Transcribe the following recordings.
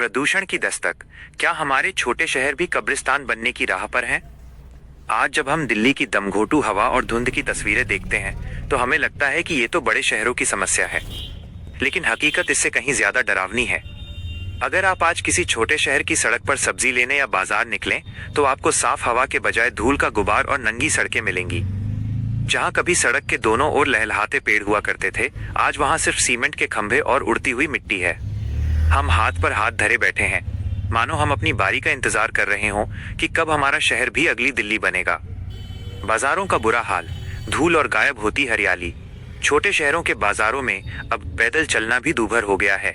प्रदूषण की दस्तक, क्या हमारे छोटे शहर भी कब्रिस्तान बनने की राह पर हैं? आज जब हम दिल्ली की दमघोंटू हवा और धुंध की तस्वीरें देखते हैं तो हमें लगता है कि ये तो बड़े शहरों की समस्या है, लेकिन हकीकत इससे कहीं ज्यादा डरावनी है। अगर आप आज किसी छोटे शहर की सड़क पर सब्जी लेने या बाजार निकलें तो आपको साफ हवा के बजाय धूल का गुबार और नंगी सड़कें मिलेंगी। जहां कभी सड़क के दोनों ओर लहलहाते पेड़ हुआ करते थे, आज वहां सिर्फ सीमेंट के खंभे और उड़ती हुई मिट्टी है। हम हाथ पर हाथ धरे बैठे हैं, मानो हम अपनी बारी का इंतजार कर रहे हों कि कब हमारा शहर भी अगली दिल्ली बनेगा। बाजारों का बुरा हाल, धूल और गायब होती हरियाली। छोटे शहरों के बाजारों में अब पैदल चलना भी दूभर हो गया है।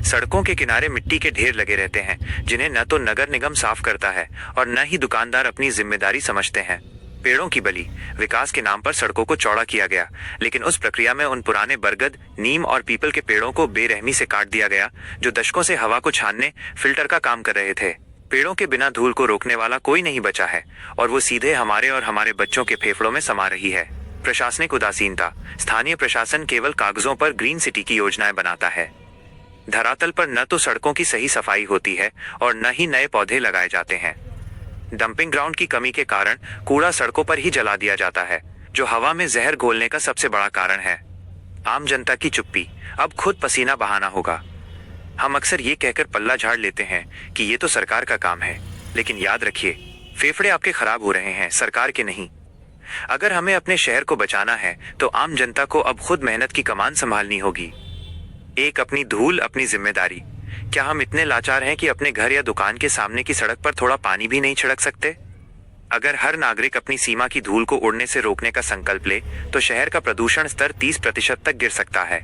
सड़कों के किनारे मिट्टी के ढेर लगे रहते हैं, जिन्हें न तो नगर निगम साफ करता है और न ही दुकानदार अपनी जिम्मेदारी समझते हैं। पेड़ों की बलि, विकास के नाम पर सड़कों को चौड़ा किया गया, लेकिन उस प्रक्रिया में उन पुराने बरगद, नीम और पीपल के पेड़ों को बेरहमी से काट दिया गया, जो दशकों से हवा को छानने, फिल्टर का काम कर रहे थे। पेड़ों के बिना धूल को रोकने वाला कोई नहीं बचा है और वो सीधे हमारे और हमारे बच्चों के फेफड़ों में समा रही है। प्रशासनिक उदासीनता, स्थानीय प्रशासन केवल कागजों पर ग्रीन सिटी की योजनाएं बनाता है। धरातल पर न तो सड़कों की सही सफाई होती है और न ही नए पौधे लगाए जाते हैं। डंपिंग ग्राउंड की कमी के कारण कूड़ा सड़कों पर ही जला दिया जाता है, जो हवा में जहर घोलने का सबसे बड़ा कारण है। आम जनता की चुप्पी, अब खुद पसीना बहाना होगा। हम अक्सर ये कहकर पल्ला झाड़ लेते हैं कि ये तो सरकार का काम है, लेकिन याद रखिए, फेफड़े आपके खराब हो रहे हैं, सरकार के नहीं। अगर हमें अपने शहर को बचाना है तो आम जनता को अब खुद मेहनत की कमान संभालनी होगी। एक, अपनी धूल अपनी जिम्मेदारी। क्या हम इतने लाचार हैं कि अपने घर या दुकान के सामने की सड़क पर थोड़ा पानी भी नहीं छिड़क सकते? अगर हर नागरिक अपनी सीमा की धूल को उड़ने से रोकने का संकल्प ले तो शहर का प्रदूषण स्तर 30% तक गिर सकता है।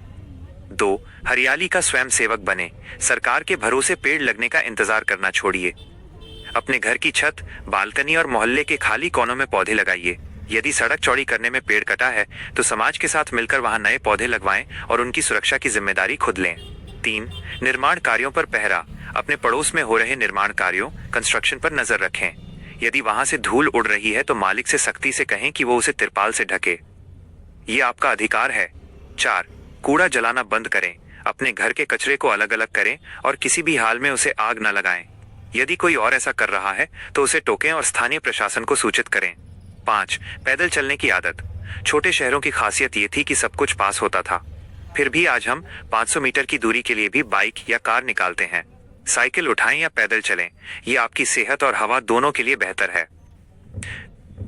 2, हरियाली का स्वयं सेवक बने। सरकार के भरोसे पेड़ लगने का इंतजार करना छोड़िए। अपने घर की छत, बालकनी और मोहल्ले के खाली कोनों में पौधे लगाइए। यदि सड़क चौड़ी करने में पेड़ कटा है तो समाज के साथ मिलकर वहां नए पौधे लगवाएं और उनकी सुरक्षा की जिम्मेदारी खुद लें। 3, निर्माण कार्यों पर पहरा। अपने पड़ोस में हो रहे निर्माण कार्यों, कंस्ट्रक्शन पर नजर रखें। यदि वहां से धूल उड़ रही है तो मालिक से सख्ती से कहें कि वो उसे तिरपाल से ढके। ये आपका अधिकार है। 4, कूड़ा जलाना बंद करें। अपने घर के कचरे को अलग अलग करें और किसी भी हाल में उसे आग न लगाएं। यदि कोई और ऐसा कर रहा है तो उसे टोकें और स्थानीय प्रशासन को सूचित करें। 5, पैदल चलने की आदत। छोटे शहरों की खासियत ये थी कि सब कुछ पास होता था, फिर भी आज हम 500 मीटर की दूरी के लिए भी बाइक या कार निकालते हैं। साइकिल उठाएं या पैदल चलें, ये आपकी सेहत और हवा दोनों के लिए बेहतर है।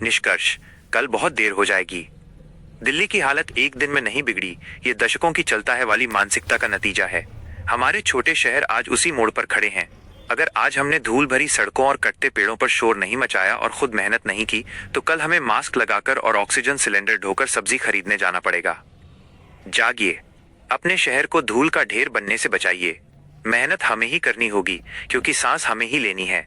निष्कर्ष, कल बहुत देर हो जाएगी। दिल्ली की हालत एक दिन में नहीं बिगड़ी, ये दशकों की चलता है वाली मानसिकता का नतीजा है। हमारे छोटे शहर आज उसी मोड़ पर खड़े हैं। अगर आज हमने धूल भरी सड़कों और कटते पेड़ों पर शोर नहीं मचाया और खुद मेहनत नहीं की तो कल हमें मास्क लगाकर और ऑक्सीजन सिलेंडर ढोकर सब्जी खरीदने जाना पड़ेगा। जागिए, अपने शहर को धूल का ढेर बनने से बचाइए। मेहनत हमें ही करनी होगी, क्योंकि सांस हमें ही लेनी है।